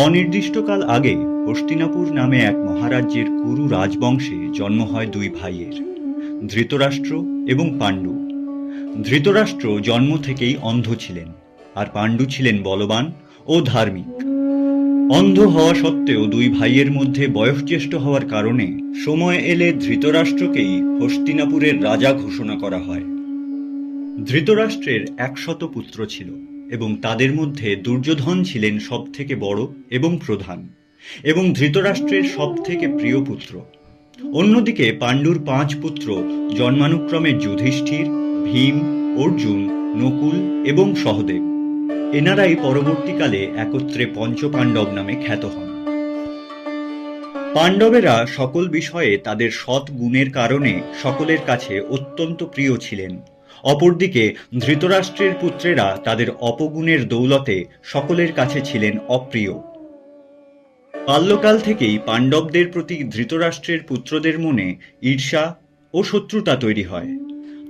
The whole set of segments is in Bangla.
অনির্দিষ্টকাল আগে হস্তিনাপুর নামে এক মহারাজ্যের কুরু রাজবংশে জন্ম হয় দুই ভাইয়ের, ধৃতরাষ্ট্র এবং পাণ্ডু। ধৃতরাষ্ট্র জন্ম থেকেই অন্ধ ছিলেন, আর পাণ্ডু ছিলেন বলবান ও ধার্মিক। অন্ধ হওয়া সত্ত্বেও দুই ভাইয়ের মধ্যে বয়োজ্যেষ্ঠ হওয়ার কারণে সময় এলে ধৃতরাষ্ট্রকেই হস্তিনাপুরের রাজা ঘোষণা করা হয়। ধৃতরাষ্ট্রের 100 পুত্র ছিল এবং তাদের মধ্যে দুর্যোধন ছিলেন সবথেকে বড় এবং প্রধান, এবং ধৃতরাষ্ট্রের সবথেকে প্রিয় পুত্র। অন্যদিকে পাণ্ডুর 5 পুত্র জন্মানুক্রমে যুধিষ্ঠির, ভীম, অর্জুন, নকুল এবং সহদেব। এনারাই পরবর্তীকালে একত্রে পঞ্চপাণ্ডব নামে খ্যাত হন। পাণ্ডবেরা সকল বিষয়ে তাদের সৎ গুণের কারণে সকলের কাছে অত্যন্ত প্রিয় ছিলেন। অপরদিকে ধৃতরাষ্ট্রের পুত্রেরা তাদের অপগুণের দৌলতে সকলের কাছে ছিলেন অপ্রিয়। বাল্যকাল থেকেই পাণ্ডবদের প্রতি ধৃতরাষ্ট্রের পুত্রদের মনে ঈর্ষা ও শত্রুতা তৈরি হয়।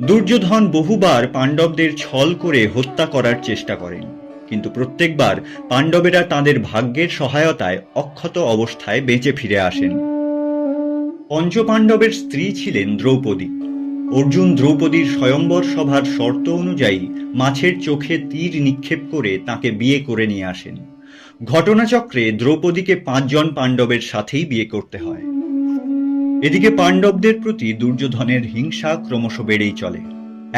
দুর্যোধন বহুবার পাণ্ডবদের ছল করে হত্যা করার চেষ্টা করেন, কিন্তু প্রত্যেকবার পাণ্ডবেরা তাদের ভাগ্যের সহায়তায় অক্ষত অবস্থায় বেঁচে ফিরে আসেন। পঞ্চপাণ্ডবের স্ত্রী ছিলেন দ্রৌপদী। অর্জুন দ্রৌপদীর স্বয়ম্বর সভার শর্ত অনুযায়ী মাছের চোখে তীর নিক্ষেপ করে তাকে বিয়ে করে নিয়ে আসেন। ঘটনাচক্রে দ্রৌপদীকে 5 জন পাণ্ডবের সাথেই বিয়ে করতে হয়। এদিকে পাণ্ডবদের প্রতি দুর্যোধনের হিংসা ক্রমশ বেড়েই চলে।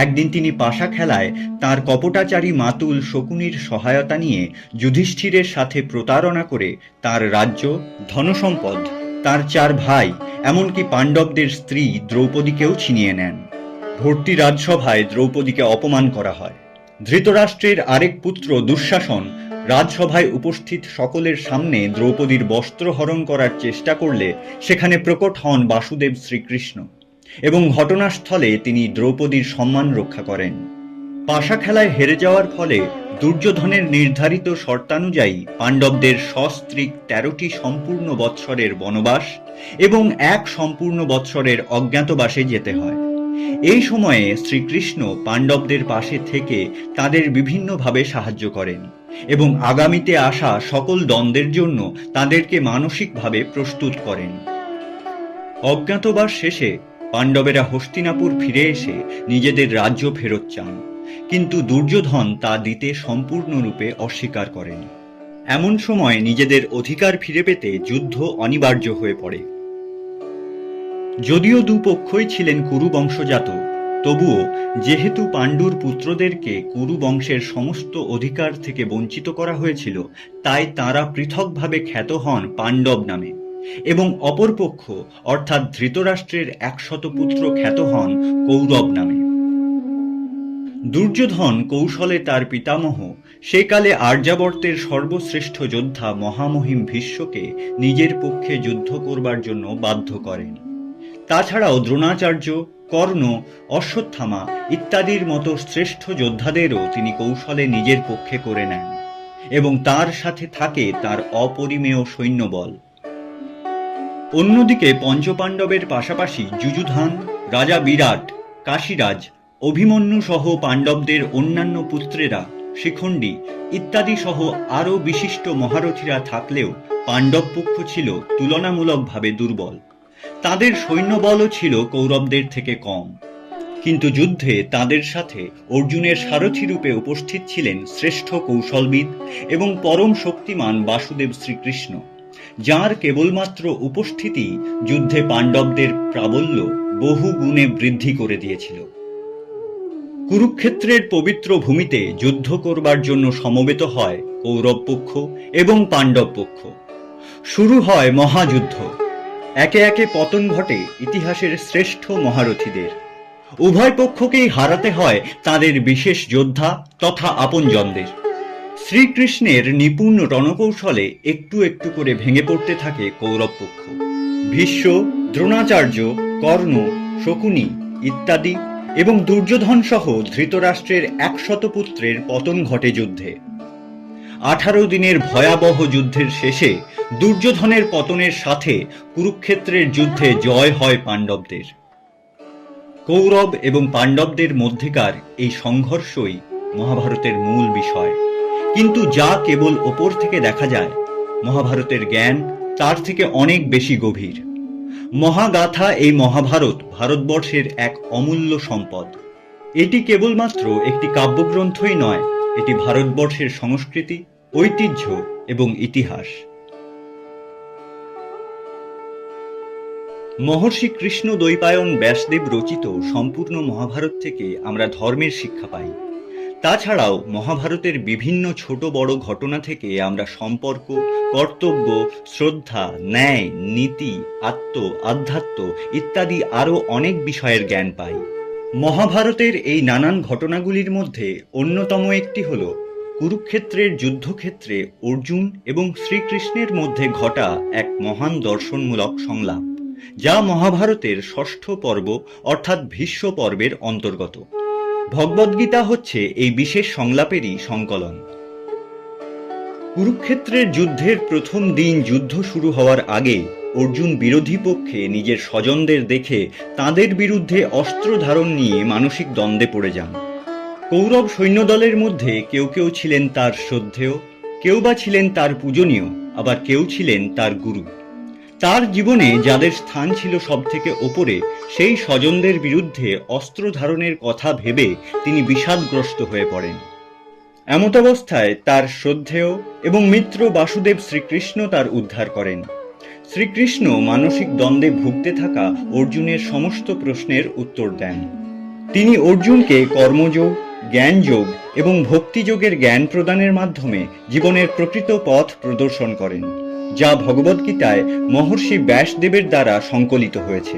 একদিন তিনি পাশা খেলায় তার কপটাচারী মাতুল শকুনির সহায়তা নিয়ে যুধিষ্ঠিরের সাথে প্রতারণা করে তার রাজ্য, ধনসম্পদ, তার 4 ভাই, এমনকি পাণ্ডবদের স্ত্রী দ্রৌপদীকেও ছিনিয়ে নেন। ভর্তি রাজসভায় দ্রৌপদীকে অপমান করা হয়। ধৃতরাষ্ট্রের আরেক পুত্র দুঃশাসন রাজসভায় উপস্থিত সকলের সামনে দ্রৌপদীর বস্ত্র হরণ করার চেষ্টা করলে সেখানে প্রকট হন বাসুদেব শ্রীকৃষ্ণ, এবং ঘটনাস্থলে তিনি দ্রৌপদীর সম্মান রক্ষা করেন। পাশা খেলায় হেরে যাওয়ার ফলে দুর্যোধনের নির্ধারিত শর্তানুযায়ী পাণ্ডবদের সস্ত্রীক 13টি সম্পূর্ণ বৎসরের বনবাস এবং 1 সম্পূর্ণ বৎসরের অজ্ঞাতবাসে যেতে হয়। এই সময়ে শ্রীকৃষ্ণ পাণ্ডবদের পাশে থেকে তাদের বিভিন্নভাবে সাহায্য করেন এবং আগামীতে আসা সকল দ্বন্দ্বের জন্য তাদেরকে মানসিকভাবে প্রস্তুত করেন। অজ্ঞাতবাস শেষে পাণ্ডবেরা হস্তিনাপুর ফিরে এসে নিজেদের রাজ্য ফেরত চান, কিন্তু দুর্যোধন তা দিতে সম্পূর্ণরূপে অস্বীকার করেন। এমন সময় নিজেদের অধিকার ফিরে পেতে যুদ্ধ অনিবার্য হয়ে পড়ে। যদিও দুপক্ষই ছিলেন কুরু বংশজাত, তবুও যেহেতু পাণ্ডুর পুত্রদেরকে কুরু বংশের সমস্ত অধিকার থেকে বঞ্চিত করা হয়েছিল, তাই তাঁরা পৃথকভাবে খ্যাত হন পাণ্ডব নামে, এবং অপরপক্ষ অর্থাৎ ধৃতরাষ্ট্রের 100 পুত্র খ্যাত হন কৌরব নামে। দুর্যোধন কৌশলে তার পিতামহ, সেকালে আর্যাবর্তের সর্বশ্রেষ্ঠ যোদ্ধা মহামহিম ভীষ্মকে নিজের পক্ষে যুদ্ধ করবার জন্য বাধ্য করেন। তাছাড়াও দ্রোণাচার্য, কর্ণ, অশ্বত্থামা ইত্যাদির মতো শ্রেষ্ঠ যোদ্ধাদেরও তিনি কৌশলে নিজের পক্ষে করে নেন, এবং তার সাথে থাকে তার অপরিমেয় সৈন্যবল। অন্যদিকে পঞ্চপাণ্ডবের পাশাপাশি যুযুধান, রাজা বিরাট, কাশীরাজ, অভিমন্যু সহ পাণ্ডবদের অন্যান্য পুত্রেরা, শিখণ্ডী ইত্যাদি সহ আরও বিশিষ্ট মহারথীরা থাকলেও পাণ্ডব পক্ষ ছিল তুলনামূলকভাবে দুর্বল। তাদের সৈন্যবলও ছিল কৌরবদের থেকে কম, কিন্তু যুদ্ধে তাদের সাথে অর্জুনের সারথী রূপে উপস্থিত ছিলেন শ্রেষ্ঠ কৌশলবিদ এবং পরম শক্তিমান বাসুদেব শ্রীকৃষ্ণ, যার কেবলমাত্র উপস্থিতি যুদ্ধে পাণ্ডবদের প্রাবল্য বহু গুণে বৃদ্ধি করে দিয়েছিল। কুরুক্ষেত্রের পবিত্র ভূমিতে যুদ্ধ করবার জন্য সমবেত হয় কৌরব পক্ষ এবং পাণ্ডব পক্ষ। শুরু হয় মহাযুদ্ধ। একে একে পতন ঘটে ইতিহাসের শ্রেষ্ঠ মহারথীদের। উভয় পক্ষকেই হারাতে হয় তাদের বিশেষ যোদ্ধা তথা আপনজনদের। শ্রীকৃষ্ণের নিপুণ রণকৌশলে একটু একটু করে ভেঙে পড়তে থাকে কৌরব পক্ষ। ভীষ্ম, দ্রোণাচার্য, কর্ণ, শকুনি ইত্যাদি এবং দুর্যোধন সহ ধৃতরাষ্ট্রের 100 পুত্রের পতন ঘটে যুদ্ধে। 18 দিনের ভয়াবহ যুদ্ধের শেষে দুর্যোধনের পতনের সাথে কুরুক্ষেত্রের যুদ্ধে জয় হয় পাণ্ডবদের। কৌরব এবং পাণ্ডবদের মধ্যেকার এই সংঘর্ষই মহাভারতের মূল বিষয়, কিন্তু যা কেবল ওপর থেকে দেখা যায় মহাভারতের জ্ঞান তার থেকে অনেক বেশি গভীর। মহাগাথা এই মহাভারত ভারতবর্ষের এক অমূল্য সম্পদ। এটি কেবলমাত্র একটি কাব্যগ্রন্থই নয়, এটি ভারতবর্ষের সংস্কৃতি, ঐতিহ্য এবং ইতিহাস। মহর্ষি কৃষ্ণ দ্বৈপায়ন ব্যাসদেব রচিত সম্পূর্ণ মহাভারত থেকে আমরা ধর্মের শিক্ষা পাই। তাছাড়াও মহাভারতের বিভিন্ন ছোট বড় ঘটনা থেকে আমরা সম্পর্ক, কর্তব্য, শ্রদ্ধা, ন্যায়, নীতি, আধ্যাত্ম ইত্যাদি আরও অনেক বিষয়ের জ্ঞান পাই। মহাভারতের এই নানান ঘটনাগুলির মধ্যে অন্যতম একটি হল কুরুক্ষেত্রের যুদ্ধক্ষেত্রে অর্জুন এবং শ্রীকৃষ্ণের মধ্যে ঘটা এক মহান দর্শনমূলক সংলাপ, যা মহাভারতের ষষ্ঠ পর্ব অর্থাৎ ভীষ্ম পর্বের অন্তর্গত। ভগবদ্গীতা হচ্ছে এই বিশেষ সংলাপেরই সংকলন। কুরুক্ষেত্রের যুদ্ধের প্রথম দিন যুদ্ধ শুরু হওয়ার আগে অর্জুন বিরোধী পক্ষে নিজের স্বজনদের দেখে তাদের বিরুদ্ধে অস্ত্র ধারণ নিয়ে মানসিক দ্বন্দ্বে পড়ে যান। কৌরব সৈন্যদলের মধ্যে কেউ কেউ ছিলেন তার শ্রদ্ধেয়, কেউ বা ছিলেন তার পূজনীয়, আবার কেউ ছিলেন তার গুরু। তার জীবনে যাদের স্থান ছিল সবথেকে ওপরে, সেই স্বজনদের বিরুদ্ধে অস্ত্র ধারণের কথা ভেবে তিনি বিষাদগ্রস্ত হয়ে পড়েন। এমতাবস্থায় তার শ্রদ্ধেয় এবং মিত্র বাসুদেব শ্রীকৃষ্ণ তার উদ্ধার করেন। শ্রীকৃষ্ণ মানসিক দ্বন্দ্বে ভুগতে থাকা অর্জুনের সমস্ত প্রশ্নের উত্তর দেন। তিনি অর্জুনকে কর্মযোগ, জ্ঞানযোগ এবং ভক্তিযোগের জ্ঞান প্রদানের মাধ্যমে জীবনের প্রকৃত পথ প্রদর্শন করেন, যা ভগবদ্গীতায় মহর্ষি ব্যাসদেবের দ্বারা সংকলিত হয়েছে।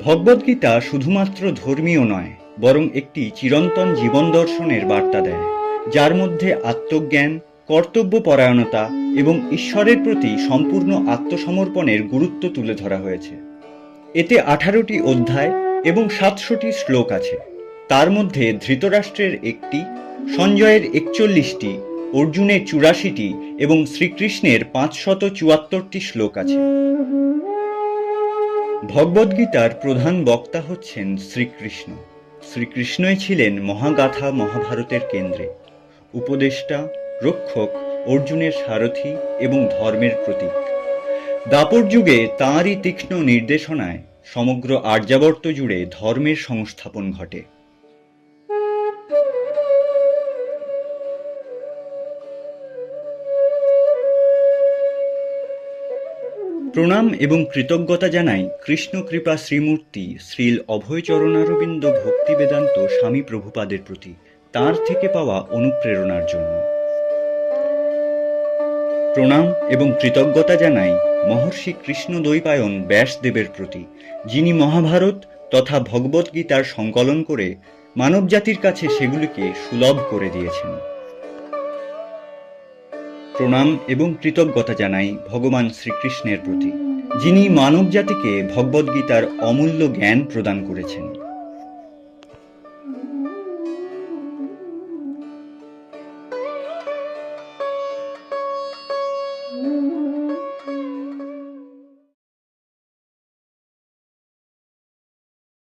ভগবদ্গীতা শুধুমাত্র ধর্মীয় নয়, বরং একটি চিরন্তন জীবন দর্শনের বার্তা দেয়, যার মধ্যে আত্মজ্ঞান, কর্তব্যপরায়ণতা এবং ঈশ্বরের প্রতি সম্পূর্ণ আত্মসমর্পণের গুরুত্ব তুলে ধরা হয়েছে। এতে 18টি অধ্যায় এবং 700টি শ্লোক আছে। তার মধ্যে ধৃতরাষ্ট্রের 1টি, সঞ্জয়ের 41টি, অর্জুনের 84টি এবং শ্রীকৃষ্ণের 574টি শ্লোক আছে। ভগবদ্গীতার প্রধান বক্তা হচ্ছেন শ্রীকৃষ্ণ। শ্রীকৃষ্ণই ছিলেন মহাগাথা মহাভারতের কেন্দ্রে, উপদেষ্টা, রক্ষক, অর্জুনের সারথি এবং ধর্মের প্রতীক। দাপর যুগে তাঁরই তীক্ষ্ণ নির্দেশনায় সমগ্র আর্যাবর্ত জুড়ে ধর্মের সংস্থাপন ঘটে। প্রণাম এবং কৃতজ্ঞতা জানাই কৃষ্ণ কৃপা শ্রীমূর্তি শ্রীল অভয়চরণারবিন্দ ভক্তি বেদান্ত স্বামী প্রভুপাদের প্রতি তাঁর থেকে পাওয়া অনুপ্রেরণার জন্য। প্রণাম এবং কৃতজ্ঞতা জানাই মহর্ষি কৃষ্ণ দ্বৈপায়ন ব্যাসদেবের প্রতি, যিনি মহাভারত তথা ভগবদ্গীতার সংকলন করে মানবজাতির কাছে সেগুলিকে সুলভ করে দিয়েছেন। প্রণাম এবং কৃতজ্ঞতা জানাই ভগবান শ্রীকৃষ্ণের প্রতি, যিনি মানবজাতিকে ভগবদ্গীতার অমূল্য জ্ঞান প্রদান করেছেন।